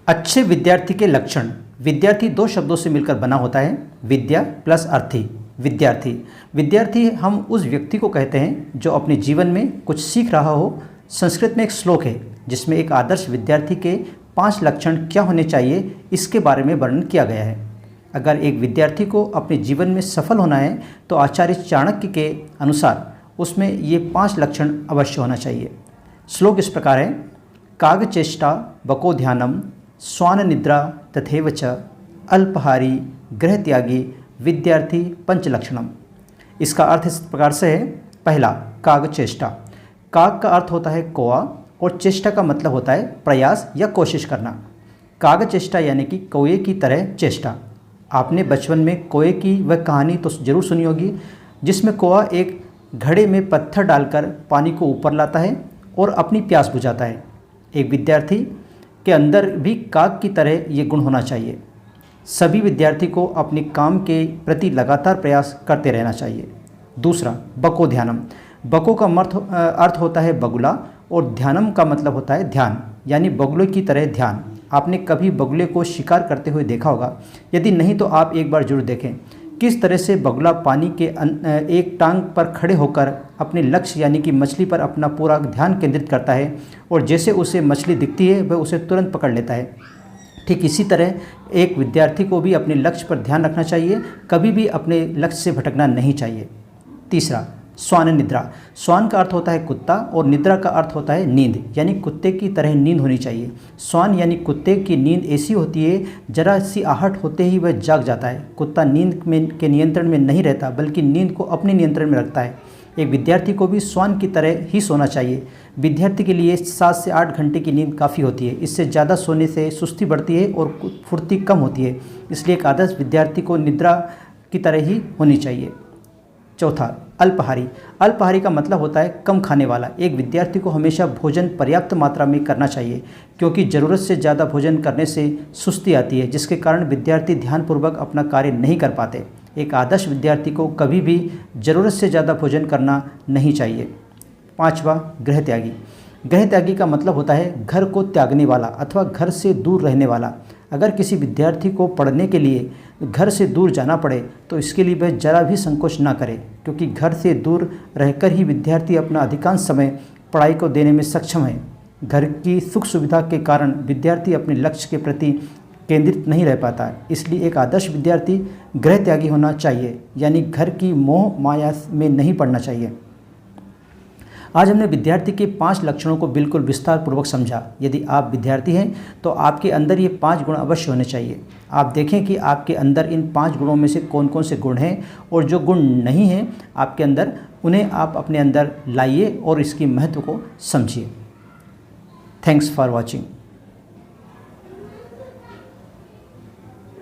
अच्छे विद्यार्थी के लक्षण। विद्यार्थी दो शब्दों से मिलकर बना होता है, विद्या प्लस अर्थी। विद्यार्थी विद्यार्थी हम उस व्यक्ति को कहते हैं जो अपने जीवन में कुछ सीख रहा हो। संस्कृत में एक श्लोक है जिसमें एक आदर्श विद्यार्थी के 5 लक्षण क्या होने चाहिए इसके बारे में वर्णन किया गया है। अगर एक विद्यार्थी को अपने जीवन में सफल होना है तो आचार्य चाणक्य के अनुसार उसमें ये 5 लक्षण अवश्य होना चाहिए। श्लोक इस प्रकार है, कागचेष्टा बको ध्यानम स्वान निद्रा तथैव च अल्पहारी गृहत्यागी विद्यार्थी पंचलक्षणम। इसका अर्थ इस प्रकार से है। पहला, कागचेष्टा। काग का अर्थ होता है कौआ और चेष्टा का मतलब होता है प्रयास या कोशिश करना। कागचेष्टा यानी कि कौए की तरह चेष्टा। आपने बचपन में कौए की वह कहानी तो जरूर सुनी होगी जिसमें कौआ एक घड़े में पत्थर डालकर पानी को ऊपर लाता है और अपनी प्यास बुझाता है। एक विद्यार्थी के अंदर भी काग की तरह ये गुण होना चाहिए। सभी विद्यार्थी को अपने काम के प्रति लगातार प्रयास करते रहना चाहिए। दूसरा, बको ध्यानम। बको का अर्थ होता है बगुला और ध्यानम का मतलब होता है ध्यान, यानी बगुले की तरह ध्यान। आपने कभी बगुले को शिकार करते हुए देखा होगा, यदि नहीं तो आप एक बार जरूर देखें किस तरह से बगुला पानी के एक टांग पर खड़े होकर अपने लक्ष्य यानी कि मछली पर अपना पूरा ध्यान केंद्रित करता है और जैसे उसे मछली दिखती है वह उसे तुरंत पकड़ लेता है। ठीक इसी तरह एक विद्यार्थी को भी अपने लक्ष्य पर ध्यान रखना चाहिए, कभी भी अपने लक्ष्य से भटकना नहीं चाहिए। तीसरा, स्वान निद्रा। स्वान का अर्थ होता है कुत्ता और निद्रा का अर्थ होता है नींद, यानी कुत्ते की तरह नींद होनी चाहिए। स्वान यानी कुत्ते की नींद ऐसी होती है जरा सी आहट होते ही वह जाग जाता है। कुत्ता नींद के नियंत्रण में नहीं रहता बल्कि नींद को अपने नियंत्रण में रखता है। एक विद्यार्थी को भी स्वान की तरह ही सोना चाहिए। विद्यार्थी के लिए 7 से 8 घंटे की नींद काफ़ी होती है। इससे ज़्यादा सोने से सुस्ती बढ़ती है और फुर्ती कम होती है, इसलिए एक आदर्श विद्यार्थी को निद्रा की तरह ही होनी चाहिए। चौथा, अल्पहारी। अल्पहारी का मतलब होता है कम खाने वाला। एक विद्यार्थी को हमेशा भोजन पर्याप्त मात्रा में करना चाहिए क्योंकि ज़रूरत से ज़्यादा भोजन करने से सुस्ती आती है जिसके कारण विद्यार्थी ध्यानपूर्वक अपना कार्य नहीं कर पाते। एक आदर्श विद्यार्थी को कभी भी ज़रूरत से ज़्यादा भोजन करना नहीं चाहिए। पांचवा, गृहत्यागी। गृहत्यागी का मतलब होता है घर को त्यागने वाला अथवा घर से दूर रहने वाला। अगर किसी विद्यार्थी को पढ़ने के लिए घर से दूर जाना पड़े तो इसके लिए वह जरा भी संकोच ना करे, क्योंकि घर से दूर रहकर ही विद्यार्थी अपना अधिकांश समय पढ़ाई को देने में सक्षम है। घर की सुख सुविधा के कारण विद्यार्थी अपने लक्ष्य के प्रति केंद्रित नहीं रह पाता है। इसलिए एक आदर्श विद्यार्थी गृहत्यागी होना चाहिए, यानी घर की मोह माया में नहीं पड़ना चाहिए। आज हमने विद्यार्थी के 5 लक्षणों को बिल्कुल विस्तार पूर्वक समझा। यदि आप विद्यार्थी हैं तो आपके अंदर ये 5 गुण अवश्य होने चाहिए। आप देखें कि आपके अंदर इन 5 गुणों में से कौन कौन से गुण हैं और जो गुण नहीं हैं आपके अंदर, उन्हें आप अपने अंदर लाइए और इसकी महत्व को समझिए। Thanks for watching.